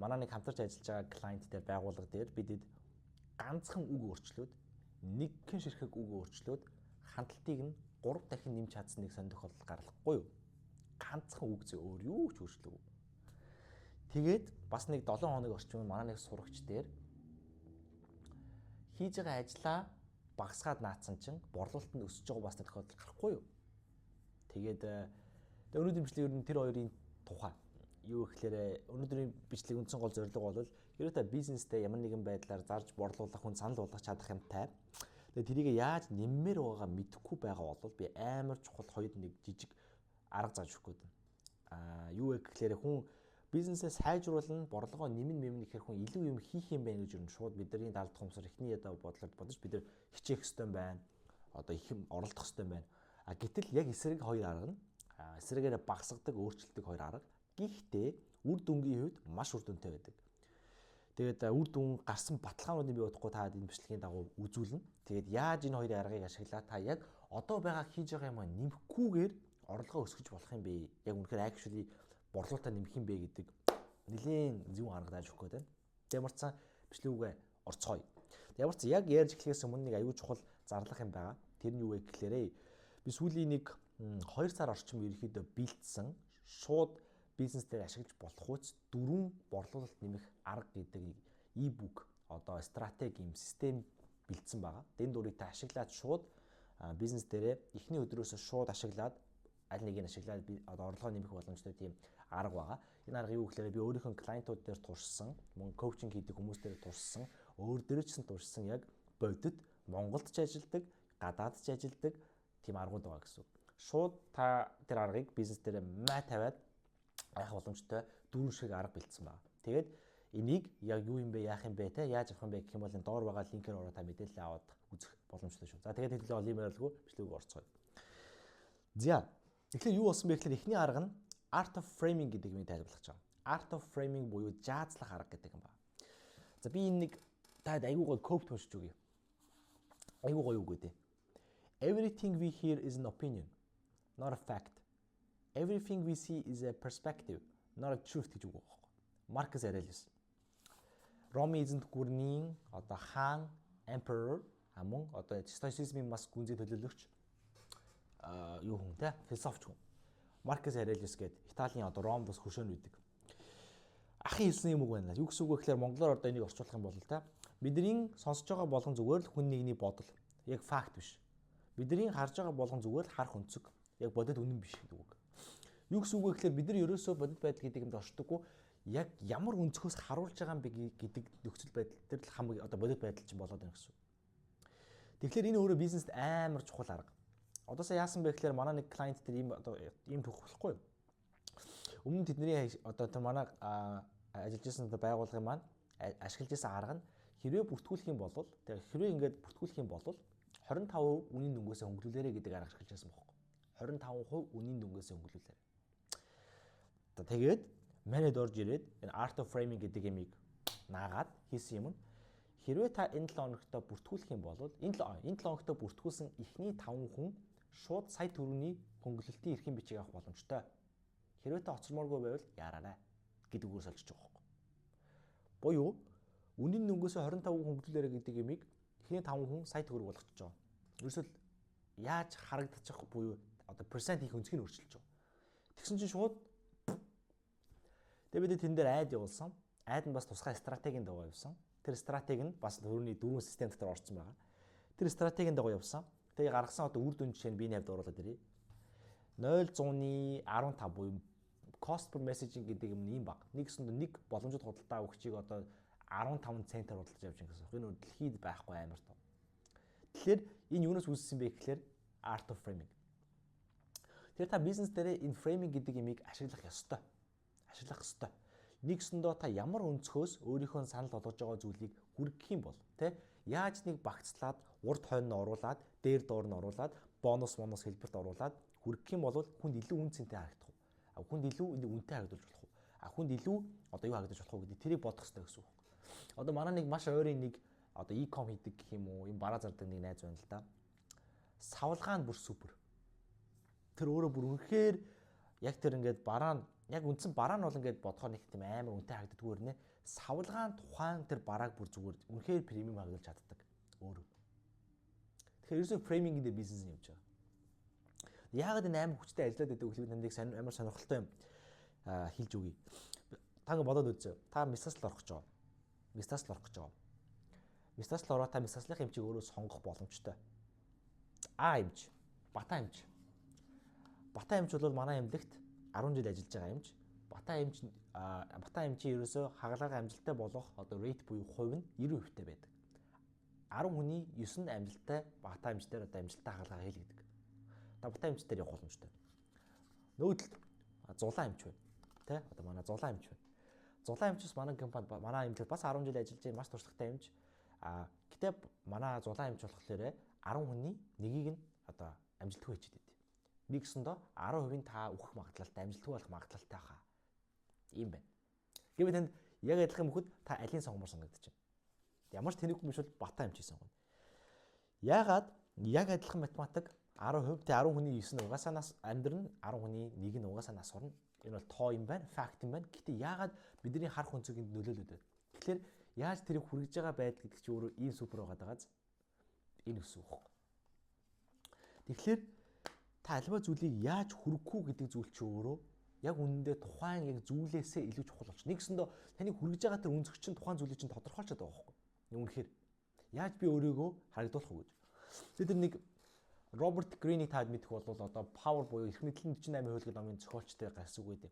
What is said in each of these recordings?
манай нэг хамтарч ажиллаж байгаа клиент дээр байгууллага дээр бидэд ганцхан үг өөрчлөөд нэгхэн ширхэг үг өөрчлөөд хандлтыг нь 3 дахин нэмж чадсан нэг сонир тохиолдол гаргахгүй юу? Ганцхан үг зөө өөр юу ч өөрчлөөгүй. Тэгээд бас нэг 7 хоног орчим манай нэг сурагч дээр хийж байгаа ажлаа багасгаад наацсан чинь борлуулалтанд өсөж байгаа бас нэг тохиолдол гарахгүй юу? Тэгээд өнөөдрийн бичлэг ер нь тэр хоёрын тухай юу гэхээр өнөөдрийн бичлэг үндсэн гол зорилго бол ерөөдөө та бизнестэй ямар нэгэн байдлаар зарж борлуулах хүн санал болгох чадах юмтай. Тэгээд тэрийг яаж нэммээр байгаагаа мэдэхгүй байгаа бол би амар чухал хоёр нэг жижиг арга зааж өгөх гээд. Юу вэ гэхээр хүн бизнесээ сайжруулна, борлогоо нэмнэ гэхээр хүн илүү юм хийх юм байна гэж ер нь шууд бидний даалт хумсар ихний бодлоор бодож бид нар хичээх ёстой байна. Одоо их юм оролдох ёстой байна. Гэтэл яг эсрэг хоёр арга нь эсрэгээр багасгадаг, өөрчлөлтөг хоёр арга. Гэхдээ үр дүнгийн хувьд маш үр дүнтэй байдаг. Тэгээд үр дүн гарсан баталгаануудыг бий удахгүй та энэ бичлэгийн дагуу үзүүлнэ. Тэгээд яаж энэ хоёрын аргыг ашиглаад та яг одоо байгаа хийж байгаа юм нэмэхгүйгээр орлогоо өсгөж болох юм бэ? Яг үнэхээр actually борлуулалтаа нэмэх юм бэ гэдэг нэлээд зөв арга дааж өгөх гээд байна. Ямар ч сан бичлэгүүгээ орцгоё. Ямар ч яг ярьж эхлэхээс өмнө нэг аюул чухал зарлах юм байгаа. Тэр нь юу вэ гэхлээрээ би сүүлийн нэг 2 сар орчим ерөөхдөө бэлдсэн шууд бизнес дээр ашиглаж болох үс 4 борлуулалт нэмэх арга гэдэг e-book одоо стратеги юм систем бэлдсэн байгаа. Энэ дурыг та ашиглаад шууд бизнес дээрээ эхний өдрөөсөө шууд ашиглаад аль нэгийг ашиглаад одоо орлогоо нэмэх боломжтой тийм арга байгаа. Энэ арга юу гэхээр би өөрийнхөө клиентууд дээр туршсан, мөн коучинг хийдэг хүмүүс дээр туршсан, өөр дээр ч гэсэн туршсан яг бодит Монголд ч ажилдаг, гадаад ч ажилдаг тийм аргууд байгаа гэсэн. Шууд та тэр аргыг бизнес дээр маа тавиад яах боломжтой 4 шиг арга бэлдсэн байна. Тэгээд энийг яг юу юм бэ, яах юм бэ те яаж авах юм бэ гэх юм бол энэ доор байгаа линкээр ороод та мэдээлэл аваад үзэх боломжтой шүү. За тэгээд хэлээ олон ярилгүй бичлэг орцгоё. За тэгэхээр юу болсон бэ гэхээр эхний арга нь art of framing гэдэг юмыг тайлбарлаж байгаа. Art of framing буюу жаазлах арга гэдэг юм байна. За би энэ нэг таад айгүй гоё quote уншиж өгье. Айгүй гоё үг үү. Everything we hear is an opinion, not a fact. Everything we see is a perspective, not a truth гэж үг байна. Marcus Aurelius. Роми эзэнт гүрний одоо хаан emperor мөн одоо stoicism-ийн бас гүнзгий төлөөлөгч юу хүн те философч хүн. Marcus Aurelius гэдэг Италийн одоо Ром бас хөшөөнд үүдэг. Ахын хэлсэн юм үг байна. Юу гэсэн үг вэ гэхээр монголоор одоо энийг орчуулах юм бол те бидний сонсож байгаа болгон зүгээр л хүн нэгний бодол. Яг факт биш. Бидний харж байгаа болгон зүгээр л харах өнцөг. Яг бодит үнэн биш гэдэг үг. Юу гэсэн үг вэ гэхээр бид нар ерөөсөө бодит байдал гэдэг юмд оршдоггүй. Яг ямар өнцгөөс харуулж байгаа юм бэ гэдэг нөхцөл байдал тэр л хамгийн одоо бодит байдал чинь болоод байна гэсэн. Тэгэхээр энэ өөрөө бизнест амар чухал арга. Одоо сая яасан бэ гэхээр манай нэг клиент тэр ийм одоо ийм тохиолдохгүй юу? Өмнө тэдний одоо тэр манай ажиллаж байсан байгууллагын маань ашиглаж байсан арга нь хэрвээ бүртгүүлэх юм бол тэр хэрвээ ингээд бүртгүүлэх юм бол 25% үнийн дүнгөөсөө хөнгөлүүлээрэ гэдэг арга ашиглаж байсан бохоо. 25% үнийн дүнгөөсөө хөнгөлүүлээрэ. Тэгээд манайд орж ирээд энэ art of framing гэдэг ямиг наагаад хийсэн юм нь хэрвээ та энэ 7 хоногт бүртгүүлэх юм бол энэ 7 хоногт бүртгүүлсэн эхний 5 хүн шууд сая төгрөгийн хөнгөлөлтийн эрхэм бичиг авах боломжтой. Хэрвээ та оцромооргүй байвал яараарай гэдэг үгээс олж байгаа юм. Буюу үнийн дүнгөөсөө 25% хөнгөлүүлээрэ гэдэг ямиг эхний 5 хүн сая төгрөг болгочихж байгаа. Ерөөсөл яаж харагдчих буюу одоо перцент их өнцгийг өөрчилж байгаа. Тэгсэн чинь шууд тэгээд бид тэн дээр айд явуулсан. Айд нь бас тусгай стратегийн дагуу явсан. Тэр стратеги нь бас төрөний 4 систем дотор орсон байгаа. Тэр стратегийн дагуу явсан. Тэгээ гаргасан одоо үр дүн жишээ нь биений хавьд оруулаад ирье. 0.15 буюу cost per messaging гэдэг юм ийм баг. Нэг боломжит худалдаа өгчийг одоо 15 центээр худалдаж явж байгаа гэсэн. Энэ дэлхийд байхгүй амар тоо. Тэгэхээр энэ юунаас үүссэн бэ гэхээр art of framing. Тэр та бизнес дээр энэ framing гэдэг ямиг ашиглах ёстой. Ашиглах ёстой. Нэгсэндөө та ямар өнцгөөс өөрийнхөө санал болгож байгаа зүйлийг хүргэх юм бол тэ яаж нэг багцлаад урд хойно оруулаад дээр доор нь оруулаад бонус хэлбэрт оруулаад хүргэх юм бол хүнд илүү үн цэнтэй харагдах уу? Хүнд илүү үнэтэй харагдуулж болох уу? Хүнд илүү одоо юу харагдаж болох уу гэдэг тэрийг бодох хэрэгтэй гэсэн үг. Одоо манай нэг маш ойрын нэг одоо e-com хийдэг гэх юм уу? Ийм бараа зардаг нэг найз байна л да. Савлгаан бүр супер. Тэр өөрөө бүр үнэхээр яг тэр ингээд бараа нь яг үндсэн бараа нь бол ингээд бодохоор нэг тийм амар үнэтэй харагддаггүй нэ. савлгаан тухайн тэр барааг бүр зүгээр үнэхээр премиум хагуулж чаддаг өөрөө. Тэгэхээр ерөөсөө фрейминг дээр бизнес нь явж байгаа. Яагаад энэ амар хүчтэй ажиллаад байдаг вэ гэвэл тандыг амар сонирхолтой юм хэлж өгье. Та ингэ бодоод үзье. Та Мистасл орох гэж байгаа. Мистасл ороо та Мистаслын эмчийг өөрөө сонгох боломжтой. А эмч, Бата эмч. Бата эмч бол манай эмнэлэгт 10 жил ажиллаж байгаа эмч. Бата эмчийн ерөөсөө хагалгаа амжилттай болох одоо рейт буюу хувь нь 90% байдаг. 10 хүний 9 нь амжилттай Бата эмчдэр одоо амжилттай хагалгаа хийлгдэг. Та Бата эмч дээр явах боломжтой. Нөгөөдөлд зулаан эмч байна. Тэ? Одоо манай зулаан эмч байна. Зулаан эмчс манай компанид манай эмнэлэгт бас 10 жил ажиллаж байгаа маш туршлагатай эмч. Гэтэ манай зулаан эмч болохоор 10 хүний нэгийг нь одоо амжилтгүй хийчихэд байд. Нэг гэсэндээ 10% та үхэх магадлалтай, амжилтгүй болох магадлалтай хаа. Ийм байна. Гэвь танд яг адилхан мөхөд та алийн сонгомоор санагдаж байна. Ямар ч тэнэггүй биш бол Бата эмчийг сонгоно. Яагаад яг адилхан математик 10% тэ 10 хүний 9 нь угаасаа нас амьдрын 10 хүний 1 нь угаасаа нас орно. Энэ бол тоо юм байна, факт юм байна. Гэтэ яагаад бидний харах өнцөг энд нөлөөлөд байна. Тэгэхээр яаж тэрийг хүргэж байгаа байдал гэдэг чи өөрөө ийм супер байгаа дагааз энэ өсөх үг. Тэгэхээр та альва зүйлийг яаж хүргэхгүй гэдэг зүйл чи өөрөө яг үнэндээ тухайн яг зүйлээсээ илүү чухал болчих. Нэгсэндээ таны хүргэж байгаа тэр өнцөг чинь тухайн зүйлийг чинь тодорхойлчиход байгаа байхгүй. Үнэхээр яаж би өөрийгөө харагдуулах вэ гэж. Тэр нэг Роберт Грeenийг таад мэдэх бол одоо Power буюу эрх мэдлийн 48% гэдэг номын зохиолчтой гарсан үг гэдэг.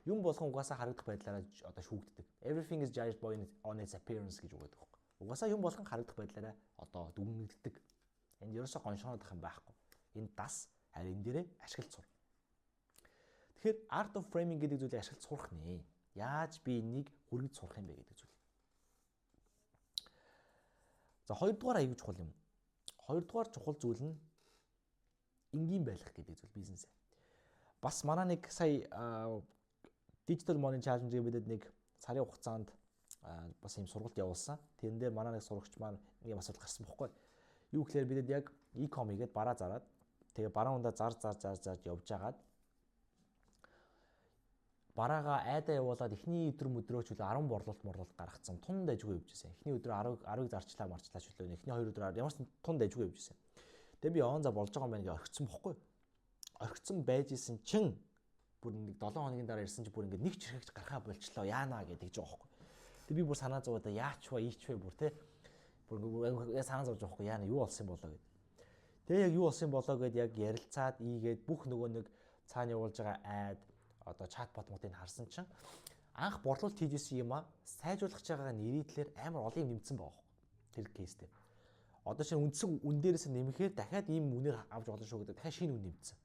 Юм болгон угаасаа харагдах байдлаараа одоо шүүгддэг. Everything is judged on its appearance гэж үг гэдэг. Угаасаа юм болгон харагдах байдлаараа одоо дүгнэгддэг. Энд ерөөсөө гоншоонодох юм байхгүй. Энэ дас харин энэ дээрээ ашиглаж сур. Тэгэхээр art of framing гэдэг зүйлийг ашиглаж сурах нэ. Яаж би энийг хүргэж сурах юм бэ гэдэг зүйл. За хоёрдугаар аягүй чухал юм. Хоёрдугаар чухал зүйл нь энгийн байх гэдэг зүйл бизнесээ. Бас манай нэг сая Digital Money Challenge-ийг бидэд нэг сарын хугацаанд бас ийм сургалт явуулсан. Тэрэн дээр манай нэг сурагч маань нэг асуудал гарсан бохгүй. Юу гэхээр бидэд яг e-com хийгээд бараа зараад тэгээ бараа ундаа зарж явж агаад бараагаа айдаа явуулаад эхний өдөр мөдрөөч үл 10 борлуулалт гаргацсан. Тун дайжгүй явж байсан. Эхний өдөр 10-ыг зарчлаа чөлөө. Эхний 2 өдөр ямар ч тун дайжгүй явж байсан. Тэгээ би яван за болж байгаа юм байна гэж орхицсан бохгүй. Орхицсан байж исэн чин бүр нэг 7 хоногийн дараа ирсэн чи бүр ингээд нэг чихрэгч гарахаа болчлоо яана гэдэг жоо байхгүй. Тэгээ би бүр санаа зовоод яач вэ ийч вэ бүр те бүр санаа зовж байгаа байхгүй яана юу болсон болоо гэд. Тэгээ яг юу болсон болоо гэд яг ярилцаад ийгээд бүх нөгөө нэг цаана явуулж байгаа айд одоо чатботмуудыг харсан чинь анх борлуулалт хийжсэн юм а сайжруулах байгаа нэрийдлэр амар олон юм нэмсэн байгаа байхгүй. Тэр кейстэй. Одоо шинэ үндсэн үн дээрээс нэмэхээр дахиад ийм үнээр авч болно шүү гэдэг дахиад шинэ үн нэмсэн.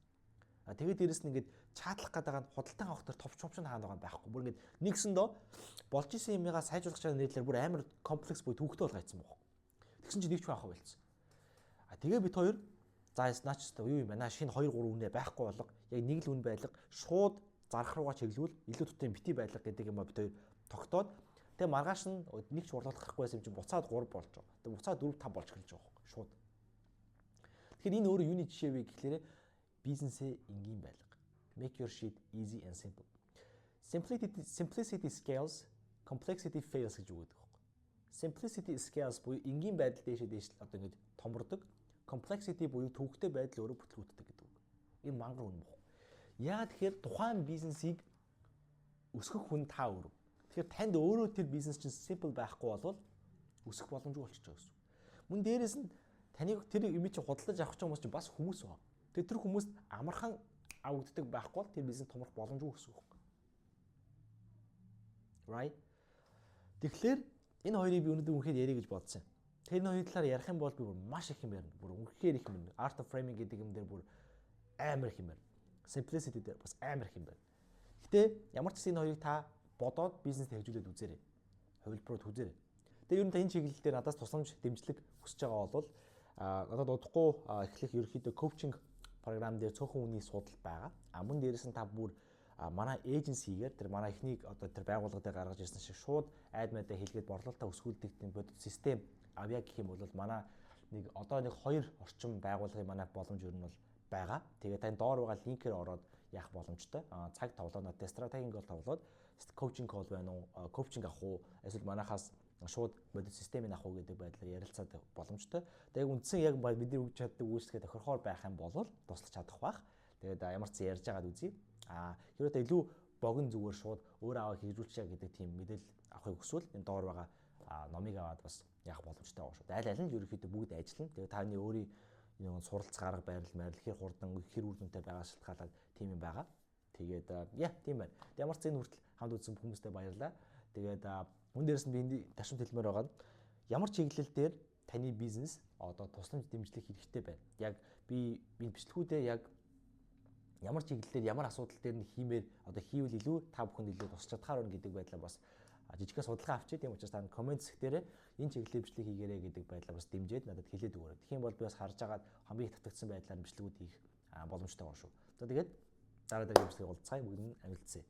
Тэгээд дээрэс нь ингээд чаатлах гэдэг худалдан авах төр товч хаана байгаа байхгүй. Бүр ингээд нэгсэндөө болж исэн юмыгаа сайжруулах чагаа нэрдлэр бүр амар комплекс буй төвхтэй болгоцсон байхгүй. Тэгсэн чинь нэг ч байхгүй болцсон. Тэгээ бид хоёр за наач өстө юу юм байна. Шинэ 2 3 үнэ байхгүй болго яг нэг л үн байлга шууд зарах руугаа чиглүүл илүү тутын бити байлга гэдэг юм а бид хоёр тогтоод тэгээ маргааш нь нэг ч урлуулах хэрэггүй байсан юм чинь буцаад 3 болж байгаа. Тэгээ буцаад 4 5 болж эхэлж байгаа байхгүй шууд. Тэгэхээр энэ өөрөө юуны жишээ вэ гэхлээрэ бизнесээ энгийн байлга. Make your shit easy and simple. Simplicity scales, complexity fails гэж үг гэдэг байхгүй. Simplicity scales буюу энгийн байдал дээш одоо ингэж томордог. Complexity буюу төвөгтэй байдал өөрөө бүтлгүүддэг гэдэг үг. Энэ мангар үнэн баг. Яагаад тэгэхээр тухайн бизнесийг өсгөх хүн та өөрөө. Тэгэхээр танд өөрөө тэр бизнес чинь simple байхгүй болвол өсөх боломжгүй болчихж байгаа гэсэн. Мөн дээрээс нь таныг тэр имиж худалдаж авах хүмүүс чинь бас хүмүүс байна. Тэгээд тэр хүмүүст амархан авагддаг байхгүй бол тэр бизнес томрох боломжгүй гэсэн үг. Right? Тэгэхээр энэ хоёрыг би өнөөдөр үнэхээр ярих гэж бодсон. Тэр энэ хоёрын талаар ярих юм бол би бүр маш их юм ярина. Бүр үнэхээр их юм. Art of framing гэдэг юм дээр бүр амар их юм байна. Simplicity дээр бас амар их юм байна. Гэтэ ямар ч гэсэн энэ хоёрыг та бодоод бизнес хэрэгжүүлээд үзээрэй. Хувилбарууд үзээрэй. Тэгээ ер нь та энэ чиглэл дээр надаас тусламж дэмжлэг хүсэж байгаа бол надад удахгүй эхлэх ерөнхийдөө коучинг програм дээр цөөхөн үний судал байгаа. Мөн дээрээс нь та бүр манай эйженсигээр тэр манай эхнийг одоо тэр байгууллагад гаргаж ирсэн шиг шууд айд мэдээ хэлгээд борлуулалтаа өсгүүлдэг тийм бодит систем авъя гэх юм бол манай нэг одоо нэг 2 орчим байгууллагын манай боломж ер нь бол байгаа. Тэгээ тань доор байгаа линкээр ороод яах боломжтой. Цаг тоглоонуудтай стратегийн гол тоглоод коучинг кол байна уу? Коучинг авах уу? Эсвэл манайхаас шууд бодит системийг авах уу гэдэг байдлаар ярилцаад боломжтой. Тэгээд үндсэн яг бидний өгч чаддаг үйлчлэгээ тохирохоор байх юм бол туслах чадах бах. Тэгээд ямар ч ярьж байгаад үзье. Хэрвээ илүү богино зүгээр шууд өөр аваа хэрэгжүүлчихье гэдэг тийм мэдээлэл авахыг хүсвэл энэ доор байгаа номыг аваад бас яах боломжтой байгаа шүү. Аль аль нь ерөнхийдөө бүгд ажиллана. Тэгээд таны өөрийн нэг суралц гарга байрал хэр хурдан хэр үр дүнтэй байгаа шалтгаалаад тийм юм байгаа. Тэгээд тийм байна. Ямар ч энэ хүртэл хамт үзсэн хүмүүстээ баярлалаа. Тэгээд мөн дээрээс нь би ташин хэлмээр байгаа нь ямар чиглэл дээр таны бизнес одоо тусламж дэмжлэг хэрэгтэй байна. Яг би бичлэгүүдээ яг ямар чиглэлээр ямар асуудал дээр нь хиймээр одоо хийвэл илүү та бүхэнд илүү тусч чадхаар байна гэдэг байдлаар бас жижигхэн судалгаа авчид. Тийм учраас та комент сэхтэрээ энэ чиглэлийн бичлэг хийгээрэй гэдэг байдлаар бас дэмжиж надад хэлээд өгөөрэй. Тэгэх юм бол би бас харж агаад хамгийн их татагдсан байдлаар бичлэгүүд хийх боломжтой байна шүү. За тэгээд дараа бичлэгийг уулзцаая бүгд нь амжилтсаа.